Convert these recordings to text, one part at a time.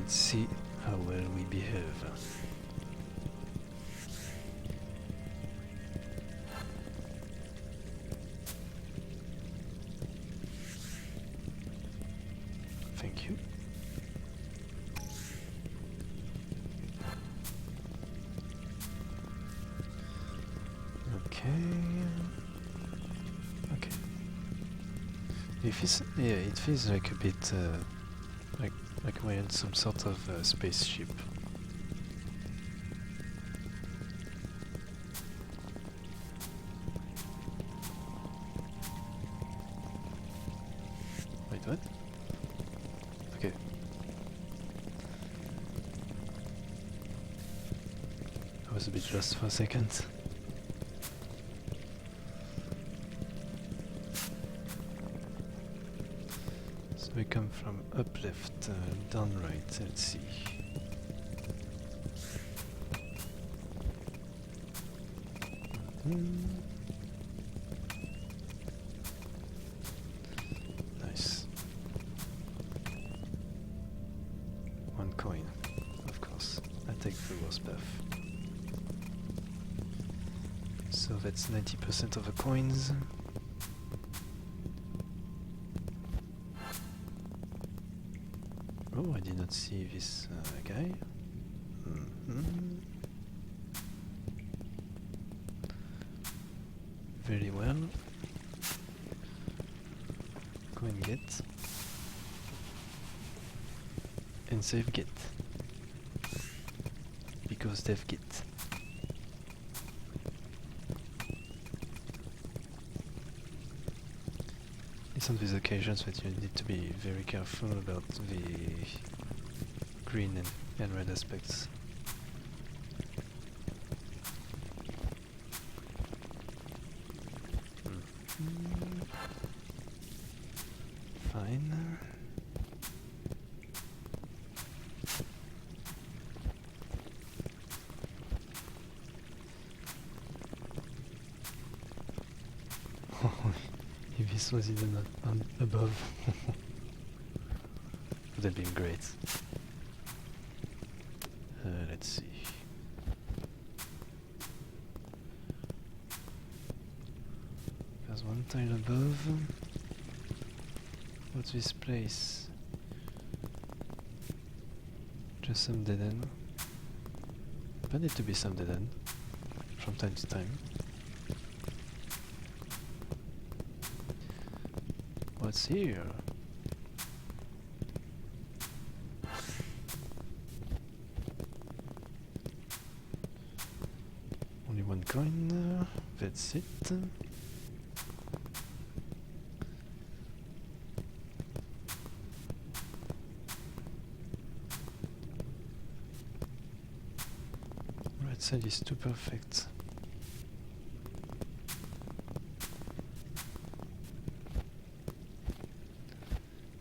Let's see how well we behave. Thank you. Okay. Okay. It feels like a bit like we're in some sort of spaceship. Wait, what? Okay. I was a bit lost for a second. So we come from up left, down right, let's see. Nice. One coin, of course. I take the worst path. So that's 90% of the coins. Oh, I did not see this guy. Very well. Coin get. And save get. Because they've get. It's on these occasions that you need to be very careful about the green and red aspects. Fine. If this was even above, would have been great. Let's see. There's one tile above. What's this place? Just some dead end. There need to be some dead end from time to time. What's here? Only one coin, that's it. Right side is too perfect.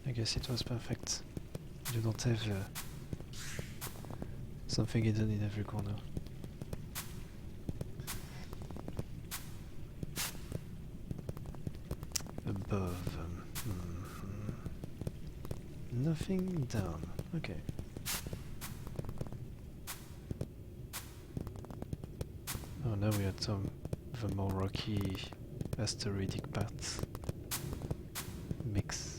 I guess it was perfect. You don't have something hidden in every corner. Above. Nothing down. Okay. Oh, now we are at the more rocky asteroidic parts. Mix.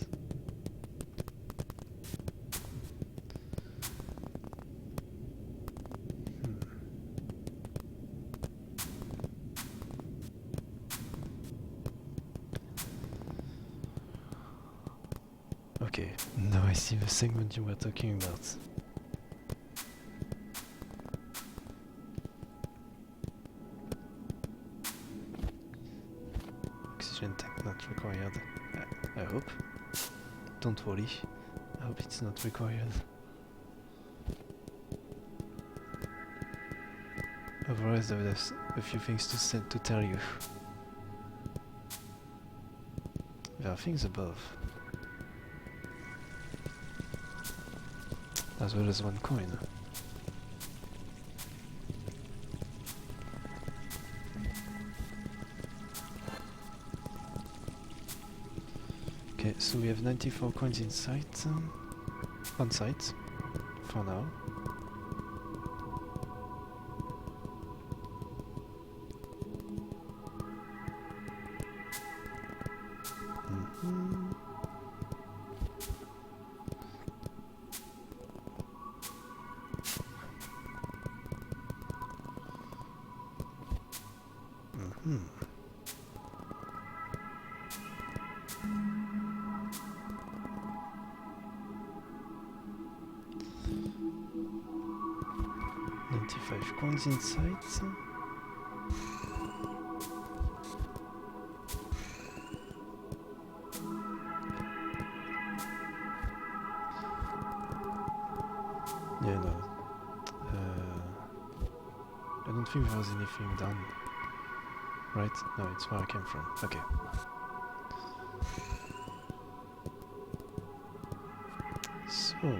Okay, now I see the segment you were talking about. Oxygen tank not required. I hope. Don't worry. I hope it's not required. Otherwise, there's a few things to tell you. There are things above. As well as one coin. Okay, so we have 94 coins in sight, on site, for now. Mm-hmm. 95 coins inside. Yeah, no. I don't think there was anything done. Right? No, it's where I came from. Okay. So...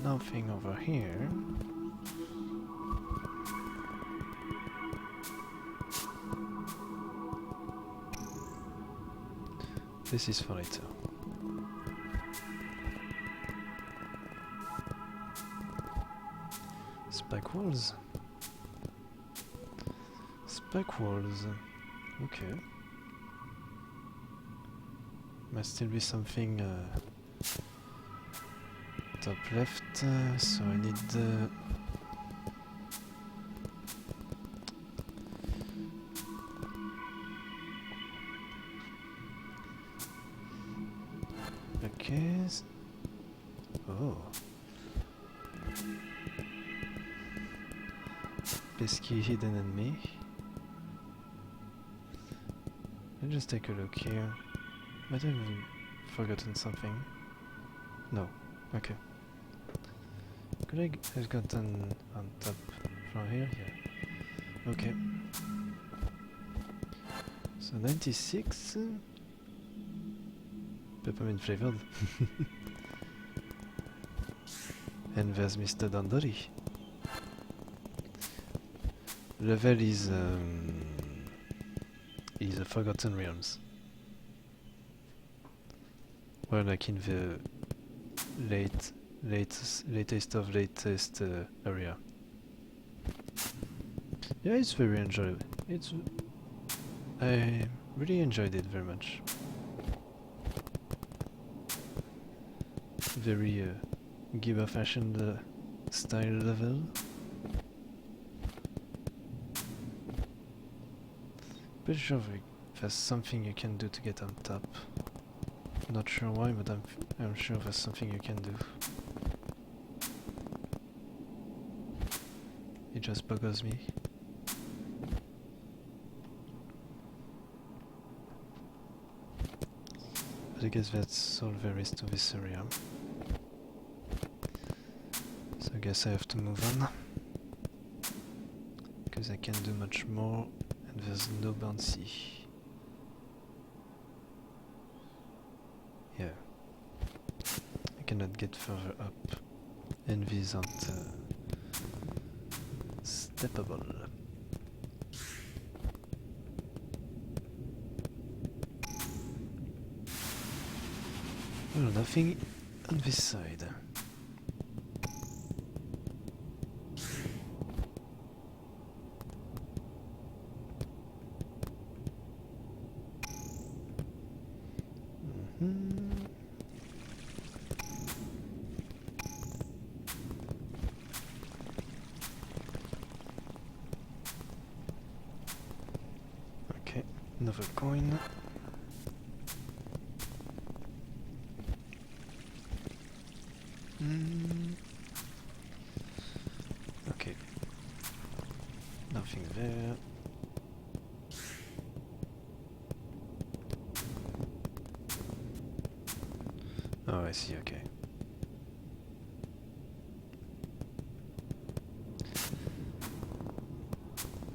nothing over here. This is for later. Spike walls. Spike walls. Okay. Must still be something top left, so I need okay. Oh. Pesky hidden enemy. Let's just take a look here. Might have forgotten something. No. Okay. Could I have gotten on top from here? Yeah. Okay. So 96. Peppermint flavored. And there's Mr. Dandori. Level is a Forgotten Realms. Well, like in the latest area. Yeah, it's very enjoyable. I really enjoyed it very much. Very Giba fashioned style level. Pretty sure there's something you can do to get on top. Not sure why, but I'm sure there's something you can do. It just buggers me. But I guess that's all there is to this area. So I guess I have to move on. Because I can't do much more and there's no bouncy. Yeah. I cannot get further up. And these aren't steppable. Well, nothing on this side. Okay, another coin. Okay. Nothing there. Oh, I see, okay.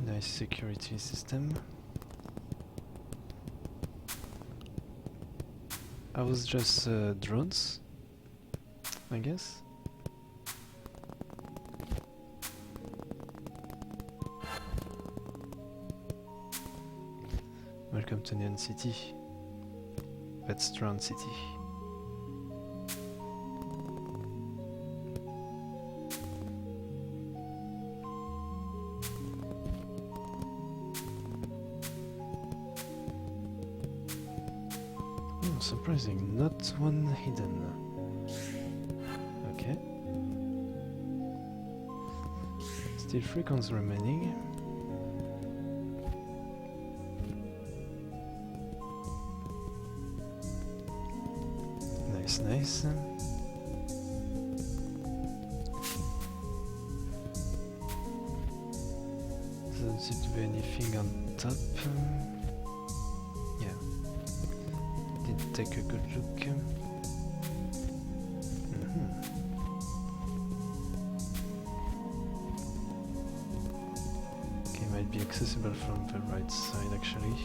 Nice security system. I was just drones, I guess. Welcome to Neon City. That's Drone City. Surprising, not one hidden. Okay. Still 3 coins remaining. Nice, nice. Doesn't seem to be anything on top. Yeah. Did take a good look. Okay, might be accessible from the right side actually.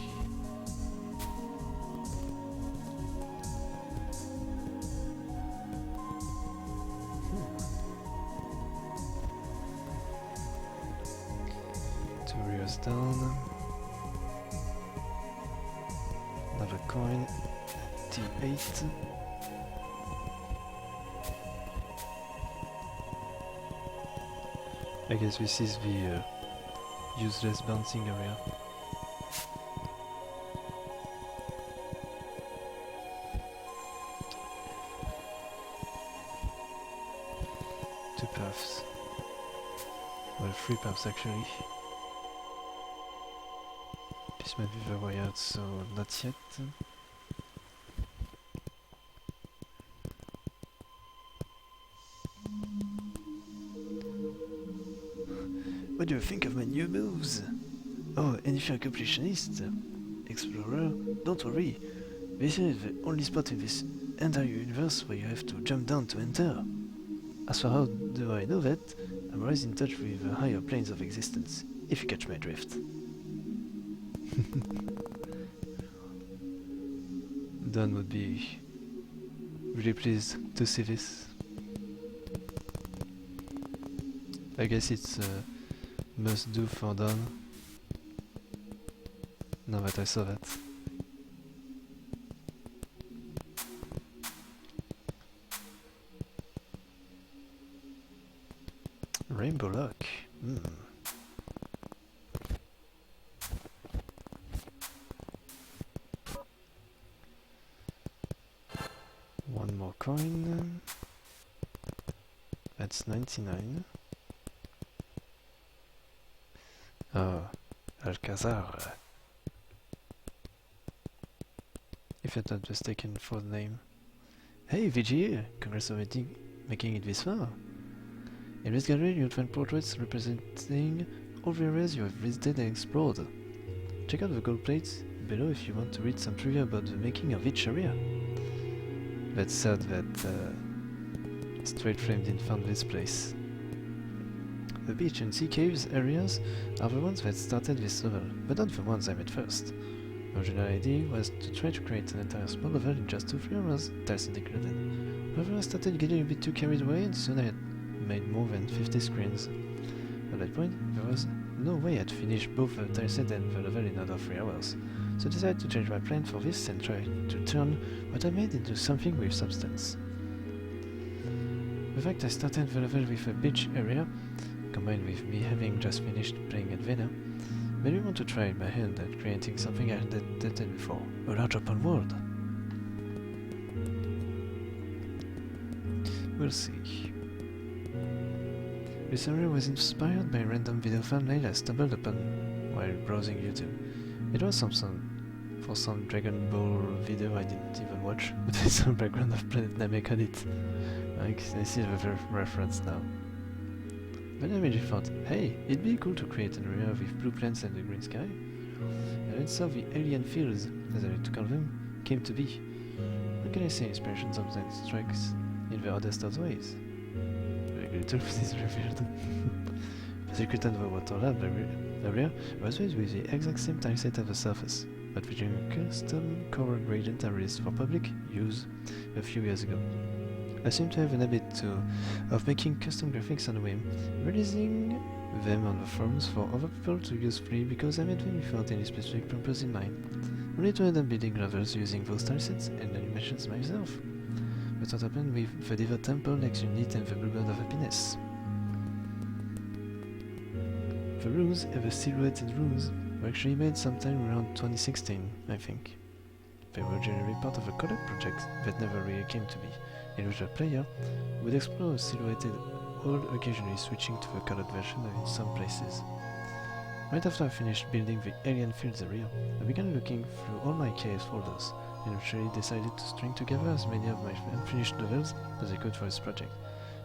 Down. Another coin. T8. I guess this is the useless bouncing area. Two paths. Well, 3 paths actually. This might be the wired, so not yet. What do you think of my new moves? Oh, and if you're a completionist, explorer, don't worry. This is the only spot in this entire universe where you have to jump down to enter. As for how do I know that, I'm always in touch with the higher planes of existence, if you catch my drift. Don would be really pleased to see this. I guess it's a must do for Don. Now that I saw that. Rainbow lock. One more coin. That's 99. Oh, Alcazar. If I'm not mistaken for the name. Hey VG, congrats on making it this far. In this gallery you'll find portraits representing all the areas you have visited and explored. Check out the gold plates below if you want to read some trivia about the making of each area. That's sad that Straight Flame didn't find this place. The beach and sea caves areas are the ones that started this level, but not the ones I made first. My original idea was to try to create an entire small level in just 2-3 hours, tiles included. However, I started getting a bit too carried away and soon I had made more than 50 screens. At that point, there was no way I'd finish both the tileset and the level in another 3 hours, so I decided to change my plan for this and try to turn what I made into something with substance. The fact I started the level with a beach area, combined with me having just finished playing at Vena, made me want to try my hand at creating something I hadn't done before, a large open world. We'll see. This area was inspired by a random video thumbnail I stumbled upon while browsing YouTube. It was some Dragon Ball video I didn't even watch, but with some background of Planet Namek on it. I see the reference now. But I immediately thought, hey, it'd be cool to create an area with blue plants and a green sky. And then saw the alien fields, as I like to call them, came to be. What can I say, inspiration sometimes strikes in the oddest of ways. Very little is revealed. The secret underwater lab area was made with the exact same tileset at the surface, but featuring a custom color gradient I released for public use a few years ago. I seem to have an habit of making custom graphics on a whim, releasing them on the forums for other people to use free because I made them without any specific purpose in mind, only to end up building levels using those tilesets and animations myself. That's what happened with the Diva Temple next to Knytt and the Bluebird of Happiness. The rooms and the silhouetted rooms were actually made sometime around 2016, I think. They were generally part of a collab project that never really came to be, in which a player would explore a silhouetted world, occasionally switching to a colored version in some places. Right after I finished building the Alien Fields area, I began looking through all my chaos folders, and eventually decided to string together as many of my unfinished levels as I could for this project.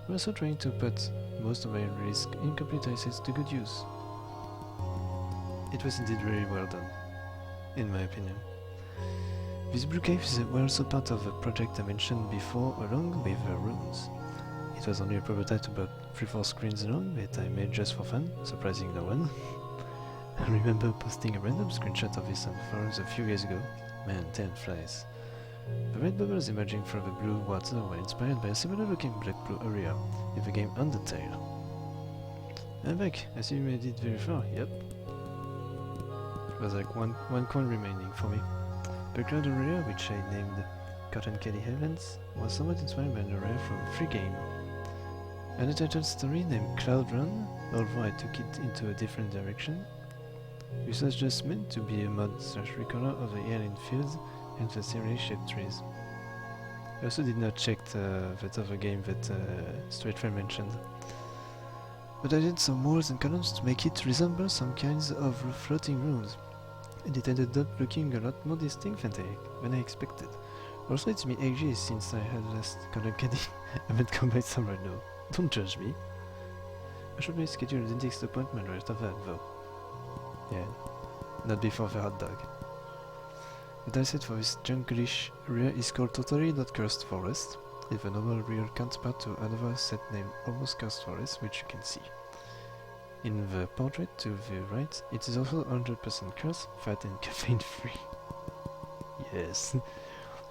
I'm also trying to put most of my released incomplete assets to good use. It was indeed really well done, in my opinion. These blue caves were also part of a project I mentioned before, along with runes. It was only a prototype about 3-4 screens long that I made just for fun, surprising no one. I remember posting a random screenshot of this on forums a few years ago. Man, 10 flies. The red bubbles emerging from the blue water were inspired by a similar looking black-blue area in the game Undertale. I'm back. I see you made it very far. Yep. There was like one coin remaining for me. The cloud area, which I named Cotton Candy Heavens, was somewhat inspired by an area from a free game. An untitled story named Cloud Run, although I took it into a different direction. This was just meant to be a mod/recolor of the alien fields and the serially shaped trees. I also did not check that other game that Straightfire mentioned. But I did some walls and columns to make it resemble some kinds of floating rooms, and it ended up looking a lot more distinct than I expected. Also, it's been ages since I had last colored candy. I haven't come by summer now. Don't judge me. I should maybe schedule a dentist appointment right after that, though. Yeah, not before the hot dog. The dice for this junglish area is called Totally Not Cursed Forest, with a normal real counterpart to another set named Almost Cursed Forest, which you can see. In the portrait to the right, it is also 100% cursed, fat and caffeine free. Yes.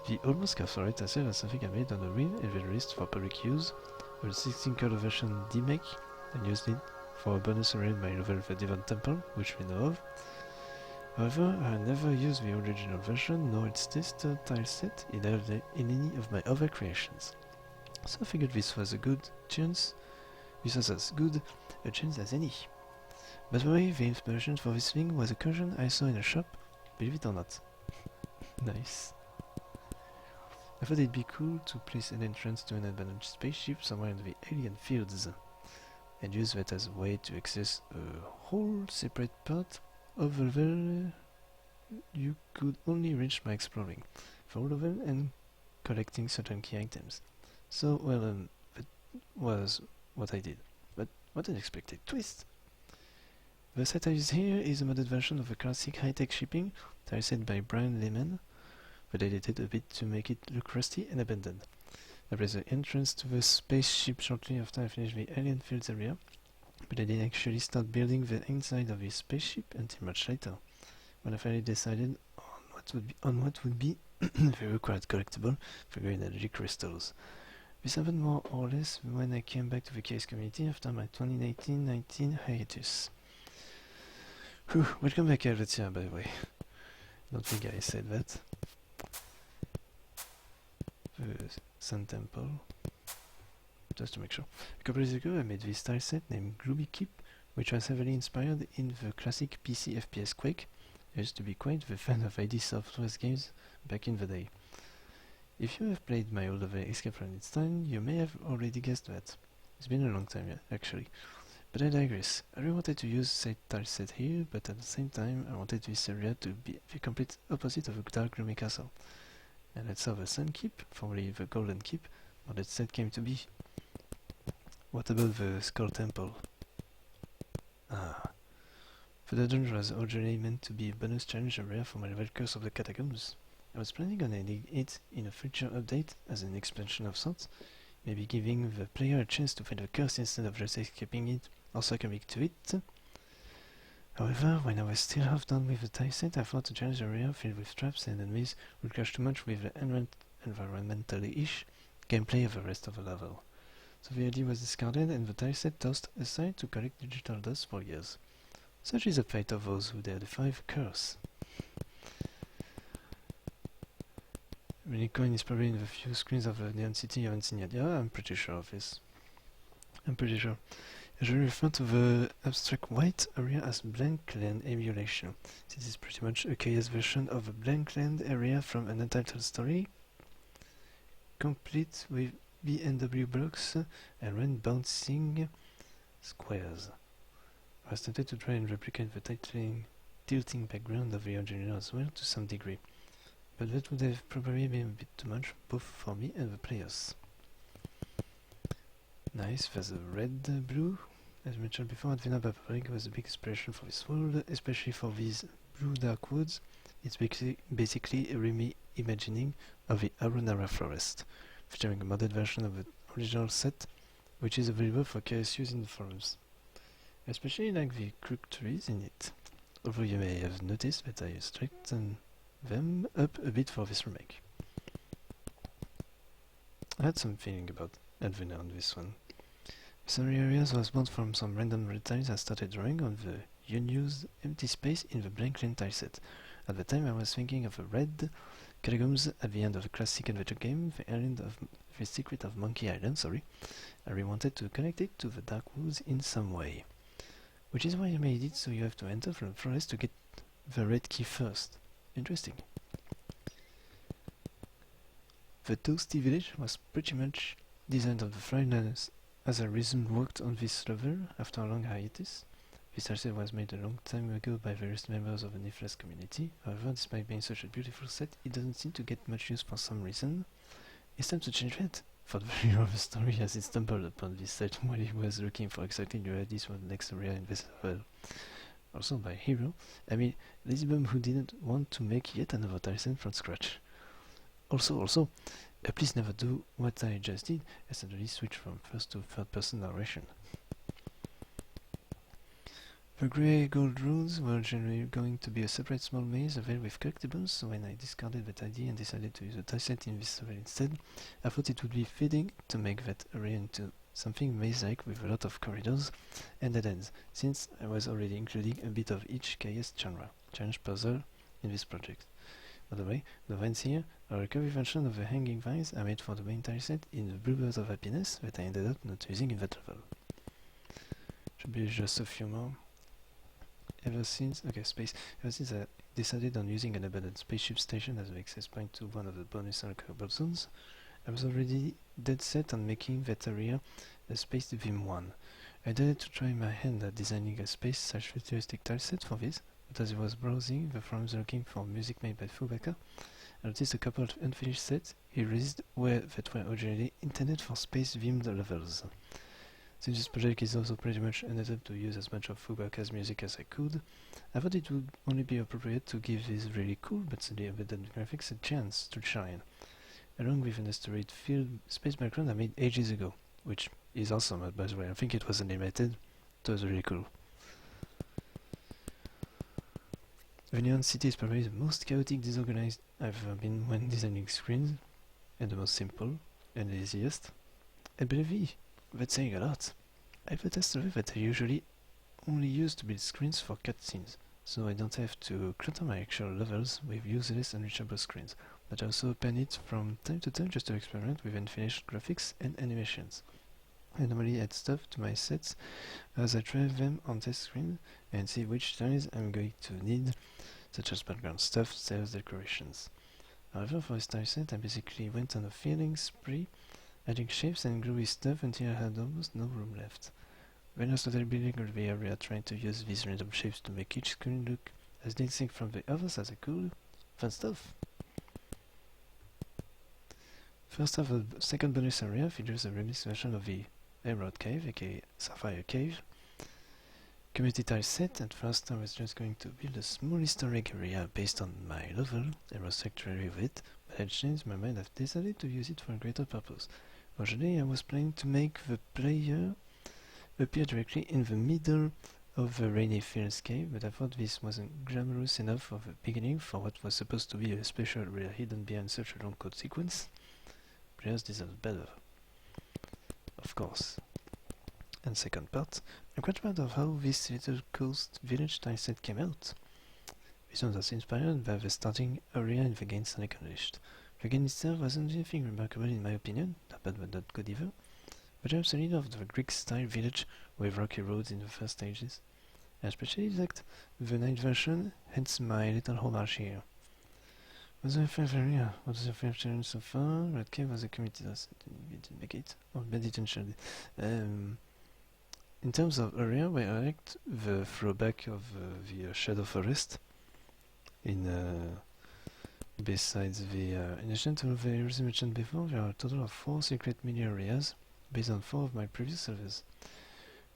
The Almost Cursed Forest I said was something I made on the whim and then released for public use, with a 16 color version demake, and used it for a bonus area in my level of the Devon Temple, which we know of. However, I never used the original version, nor its tester tile set in any of my other creations. So I figured this was a good chance. This was as good a chance as any. By the way, the inspiration for this thing was a cushion I saw in a shop, believe it or not. Nice. I thought it'd be cool to place an entrance to an abandoned spaceship somewhere in the alien fields, and use that as a way to access a whole separate part of the level you could only reach by exploring the whole level and collecting certain key items. So, well, that was what I did. But what an unexpected twist! The set I use here is a modded version of a classic high-tech shipping set by Brian Lehman, but I edited a bit to make it look rusty and abandoned. I placed the entrance to the spaceship shortly after I finished the alien fields area, but I didn't actually start building the inside of the spaceship until much later, when I finally decided on what would be the required collectible for green energy crystals. This happened more or less when I came back to the case community after my 2018-19 hiatus. Whew, welcome back, Helvetia, by the way. Don't think I said that. The Sun Temple. Just to make sure. A couple years ago I made this tile set named Gloomy Keep, which was heavily inspired in the classic PC FPS Quake. I used to be quite the fan of ID Software's games back in the day. If you have played my older Escape from its time, you may have already guessed that. It's been a long time, actually. But I digress. I really wanted to use said tile set here, but at the same time I wanted this area to be the complete opposite of a dark gloomy castle. And that's how the Sun Keep, formerly the Golden Keep, modded set came to be. What about the Skull Temple? The dungeon was originally meant to be a bonus challenge area for my level Curse of the Catacombs. I was planning on ending it in a future update as an expansion of sorts, maybe giving the player a chance to find the curse instead of just escaping it or succumbing to it. However, when I was still half done with the tile set, I thought the challenge area filled with traps and enemies would clash too much with the environmentally-ish gameplay of the rest of the level. So the idea was discarded and the tile set tossed aside to collect digital dust for years. Such is the fate of those who dare defy the curse. Unicorn is probably in the few screens of the Neon City you haven't seen yet. Yeah, I'm pretty sure of this. I'm pretty sure. I usually refer to the abstract white area as blank land emulation. This is pretty much a chaos version of a blank land area from an untitled story, complete with B&W blocks and red bouncing squares. I was tempted to try and replicate the tilting background of the original as well to some degree, but that would have probably been a bit too much, both for me and the players. Nice, there's a red blue. As mentioned before, Advena by Paprika was a big inspiration for this world, especially for these blue dark woods. It's basically a reimagining of the Arunara forest, featuring a modded version of the original set, which is available for curious use in the forums. I especially like the crook trees in it, although you may have noticed that I straightened them up a bit for this remake. I had some feeling about Advena on this one. Some areas was born from some random red tiles I started drawing on the unused empty space in the blank land tileset. At the time I was thinking of a red catacombs at the end of a classic adventure game, the Secret of Monkey Island, I really wanted to connect it to the dark woods in some way. Which is why I made it so you have to enter from the forest to get the red key first. Interesting. The Toasty Village was pretty much designed on the Friday as I resumed worked on this level after a long hiatus. This tileset was made a long time ago by various members of the nifflas community. However, despite being such a beautiful set, it doesn't seem to get much use for some reason. It's time to change that, thought the hero of the story as he stumbled upon this set while he was looking for exactly the ideas for the next area in this level. Also by hero, I mean Lizbum who didn't want to make yet another tileset from scratch. Also, please never do what I just did, and suddenly switch from first to third person narration. The grey gold runes were generally going to be a separate small maze filled with collectibles, so when I discarded that idea and decided to use a tileset in this level instead, I thought it would be fitting to make that area into something maze-like with a lot of corridors and dead ends, since I was already including a bit of each chaos challenge puzzle in this project. By the way, the vines here are a curvy version of the hanging vines I made for the main tileset in the Bluebirds of Happiness that I ended up not using in that level. Should be just a few more. Ever since I decided on using an abandoned spaceship station as the access point to one of the bonus unlockable zones, I was already dead set on making that area a space Vim 1. I decided to try my hand at designing a space/futuristic tileset for this, but as I was browsing the forums looking for music made by Fubaka, I noticed a couple of unfinished sets that were originally intended for space Vim levels. Since this project is also pretty much an attempt to use as much of Fubaka's music as I could, I thought it would only be appropriate to give these really cool but slightly abandoned graphics a chance to shine, along with an asteroid-filled space background I made ages ago, which is awesome, by the way. I think it was animated. It was really cool. The Neon City is probably the most chaotic, disorganized I've ever been when designing screens, and the most simple, and the easiest. And believe me, that's saying a lot. I have a tester that I usually only use to build screens for cutscenes, so I don't have to clutter my actual levels with useless unreachable screens, but I also open it from time to time just to experiment with unfinished graphics and animations. I normally add stuff to my sets as I try them on test screen and see which styles I'm going to need, such as background stuff, sales, decorations. However, for this style set I basically went on a filling spree, adding shapes and gluey stuff until I had almost no room left. When I started building the area, trying to use these random shapes to make each screen look as distinct from the others as I could. Fun stuff! First off, the second bonus area features a remix version of the Emerald Cave, aka Sapphire Cave. Community tile set. At first I was just going to build a small Easter egg area based on my level, and was actually with it, but I changed my mind. I've decided to use it for a greater purpose. Originally I was planning to make the player appear directly in the middle of the Rainy Fields cave, but I thought this wasn't glamorous enough for the beginning for what was supposed to be a special area hidden behind such a long code sequence. Players deserve better. Of course. And second part, I'm quite proud of how this little coast village tileset came out. This one was inspired by the starting area in the game Sonic Unleashed. The game itself wasn't anything remarkable in my opinion, not bad but not good either. but I'm the leader of the Greek-style village with rocky roads in the first stages. I especially liked the night version, hence my little homage here. What's your favorite area? What was your favorite challenge so far? Red Cave was a community that didn't make it. Oh, but it should. In terms of area, I liked the throwback of the Shadow Forest in besides the in addition to the areas mentioned before, there are a total of 4 secret mini areas based on 4 of my previous servers.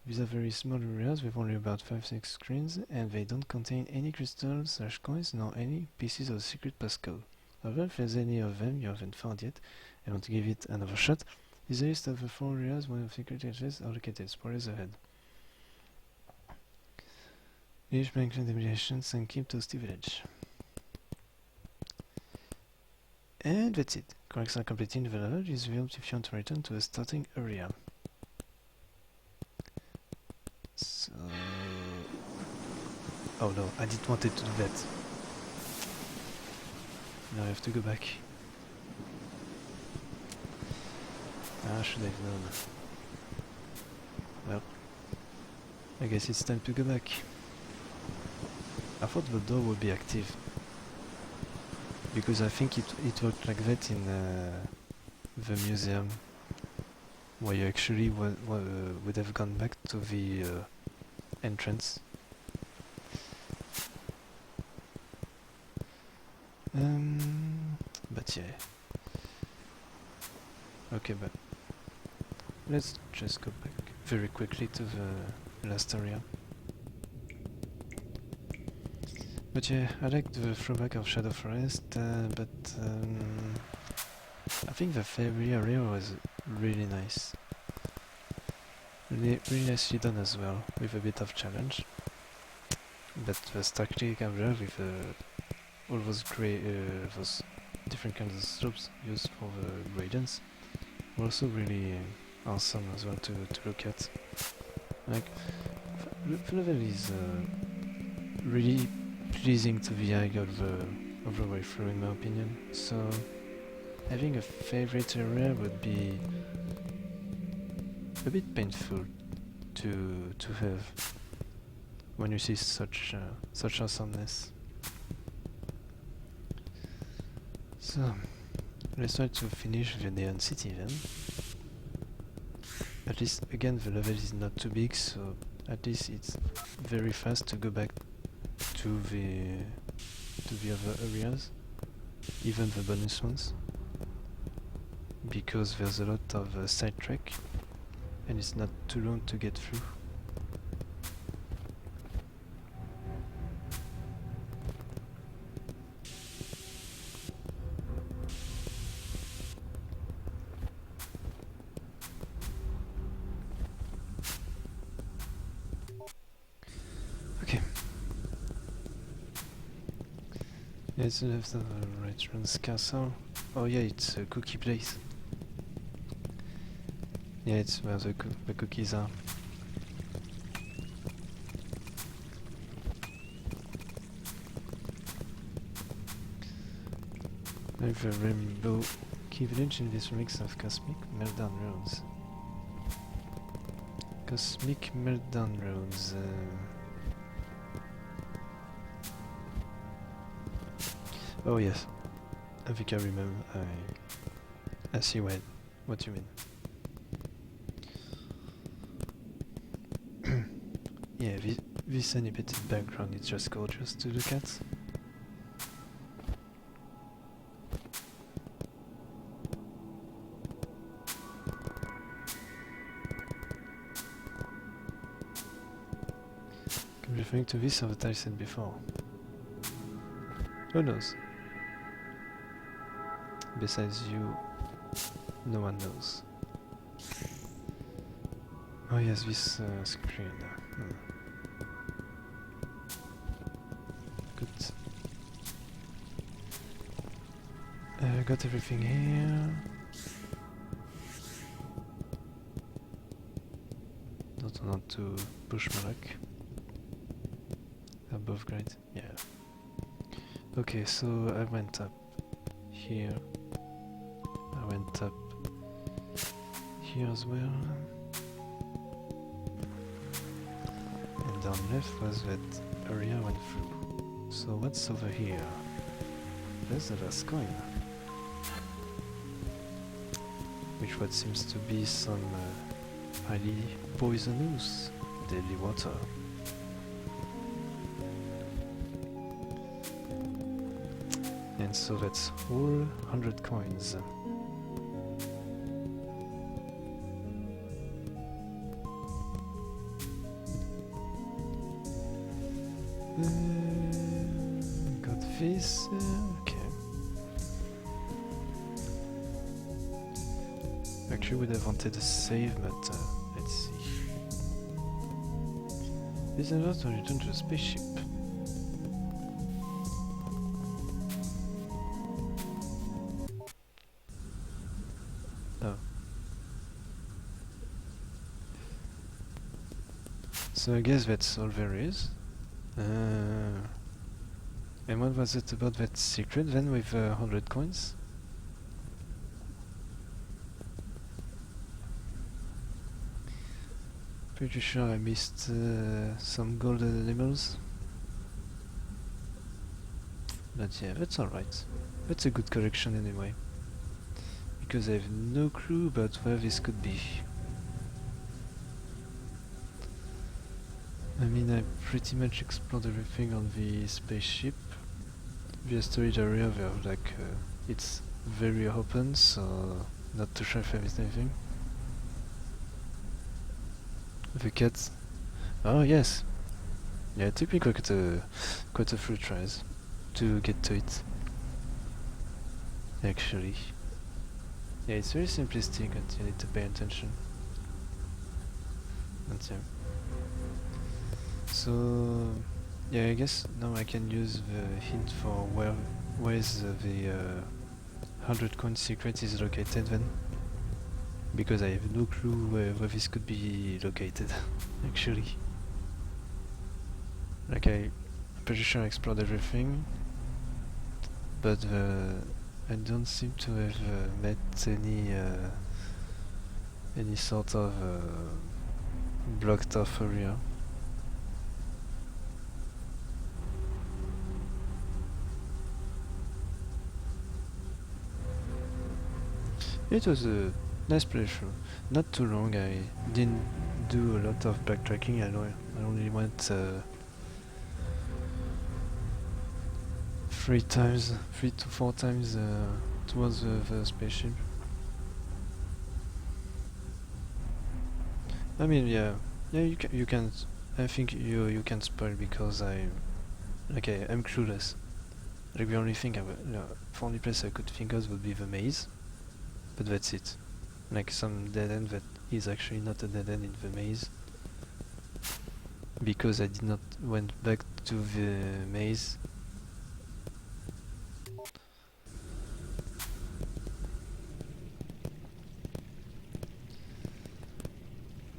These are very small areas with only about 5-6 screens, and they don't contain any crystals / coins nor any pieces of secret passcode. However, if there's any of them you haven't found yet and want to give it another shot, is a list of the 4 areas where the secret areas are located. Spoilers ahead. Each bank contaminations and keep Toasty Village. And that's it. Corrects are completing the level is revealed if you want to return to the starting area. So... oh no, I didn't want it to do that. Now I have to go back. Ah, should have known. Well, I guess it's time to go back. I thought the door would be active, because I think it worked like that in the museum, where you actually would have gone back to the entrance. But yeah. Okay, but let's just go back very quickly to the last area. But yeah, I liked the throwback of Shadow Forest, but I think the fairy area was really nice. Really nicely done as well, with a bit of challenge. But the static area with all those those different kinds of slopes used for the gradients were also really awesome as well to look at. Like, the level is really pleasing to the eye of the way through, in my opinion. So having a favorite area would be a bit painful to have when you see such awesomeness. So let's try to finish the Neon City then. At least again the level is not too big, so at least it's very fast to go back to the other areas, even the bonus ones, because there's a lot of side track and it's not too long to get through. Okay. It's left of the Redrun's castle. Oh yeah, it's a cookie place. Yeah, it's where the cookies are. Like the Rainbow Key Village in this mix of Cosmic Meltdown Roads. Cosmic Meltdown Roads. Oh yes, I think I remember. I see what you mean. Yeah, this animated background is just gorgeous to look at. I'm referring to this or what I said before. Who knows? Besides you, no one knows. Oh yes, this screen. Good. Got everything here. Don't want to push my luck. Above grade, yeah. Okay, so I went up here. I went up here as well. And down left was that area I went through. So what's over here? There's the last coin. Which what seems to be some highly poisonous deadly water. And so that's all 100 coins. Got this, okay. Actually would have wanted a save, but let's see. This allows to return to the spaceship. Oh. So I guess that's all there is. And what was it about that secret then with 100 coins? Pretty sure I missed some golden animals. But yeah, that's alright. That's a good collection anyway. Because I have no clue about where this could be. I mean, I pretty much explored everything on the spaceship. The storage area there, like, it's very open, so not too sure if I missed anything. The cat. Oh yes. Yeah, it took me quite a few tries to get to it. Actually. Yeah, it's very simplistic and you need to pay attention. And yeah. So yeah, I guess now I can use the hint for where is the 100 coin secret is located then. Because I have no clue where this could be located, actually. Like I'm pretty sure I explored everything, but I don't seem to have met any sort of blocked off area. It was a nice playthrough. Not too long. I didn't do a lot of backtracking. I only went 3 to 4 times towards the spaceship. I mean, yeah, you can. I think you can spoil because I'm clueless. Like the only thing the only place I could think of would be the maze. But that's it. Like some dead end that is actually not a dead end in the maze. Because I did not went back to the maze.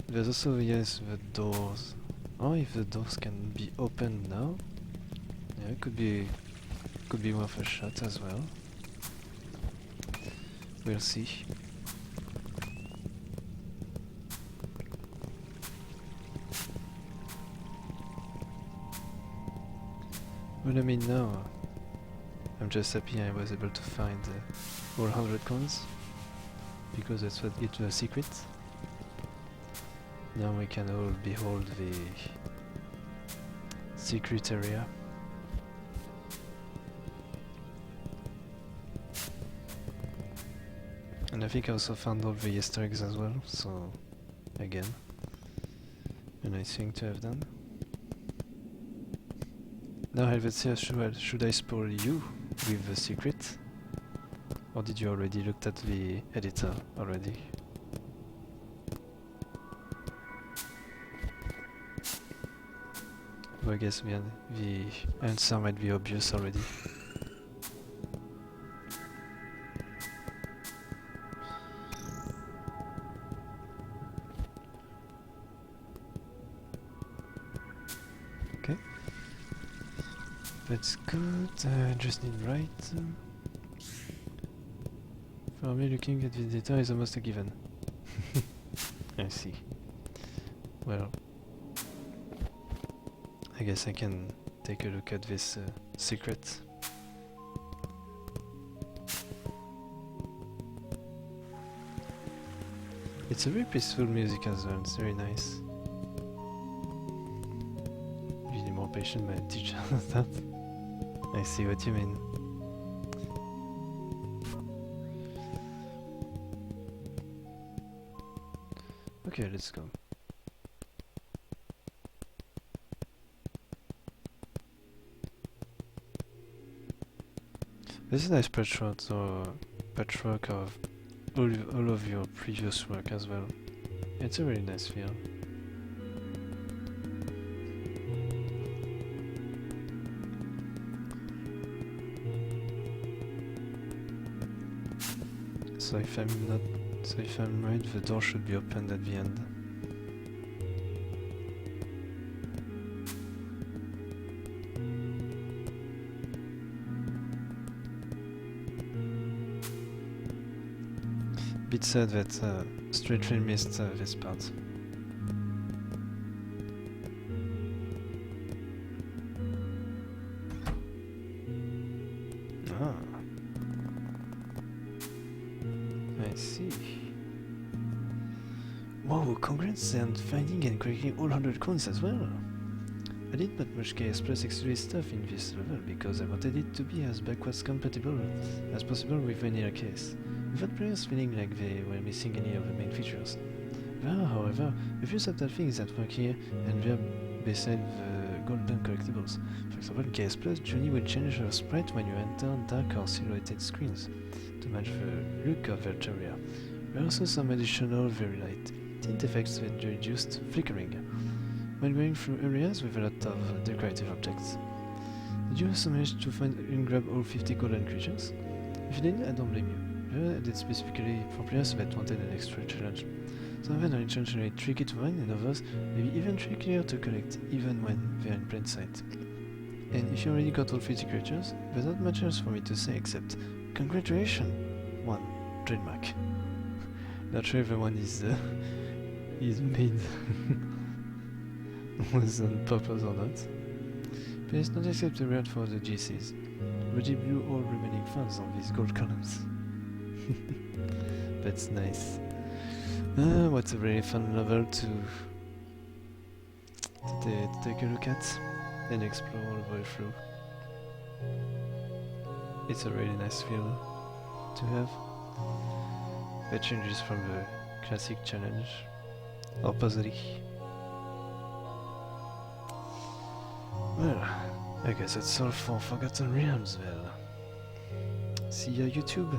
There's also, yes, the doors. Oh, if the doors can be opened now. Yeah, it could be worth a shot as well. We'll see. Well, I mean now, I'm just happy I was able to find all 100 coins, because that's what it was a secret. Now we can all behold the secret area. And I think I also found all the Easter eggs as well, so again, a nice thing to have done. Now Helvetia, should I spoil you with the secret? Or did you already look at the editor already? Well, I guess the answer might be obvious already. Okay. That's good, I just need right. For me, looking at the data is almost a given. I see. Well, I guess I can take a look at this secret. It's a very peaceful music as well, it's very nice. If you need more patient by a teacher that. I see what you mean. Okay, let's go. This is a nice patchwork of all of your previous work as well. It's a really nice feel. So if I'm right, the door should be opened at the end. Bit sad that Straight Train missed this part. Ah, I see. Whoa, congrats on finding and cracking all 100 coins as well! I didn't put much KS Plus exclusive stuff in this level because I wanted it to be as backwards compatible as possible with vanilla case, without players feeling like they were missing any of the main features. There are, however, a few subtle things that work here and there beside the golden collectibles. For example, in KS Plus, Johnny will change her sprite when you enter dark or silhouetted screens to match the look of the area. There are also some additional very light tint effects that reduced flickering when going through areas with a lot of decorative objects. Did you also manage to find and grab all 50 golden creatures? If you did, I don't blame you. I did specifically for players that wanted an extra challenge. Some of them are intentionally tricky to find, and others may be even trickier to collect, even when they're in plain sight. And if you already got all 50 creatures, there's not much else for me to say except congratulations! 1. Trademark. Not sure if the one is made was on purpose or not. Please not accept the reward for the GCs. Already blew all remaining funds on these gold columns. That's nice. What's a really fun level to take a look at and explore all the way through. It's a really nice feel to have. That changes from the classic challenge or puzzle-y. Well, I guess that's all for Forgotten Realms, well. See ya, YouTube!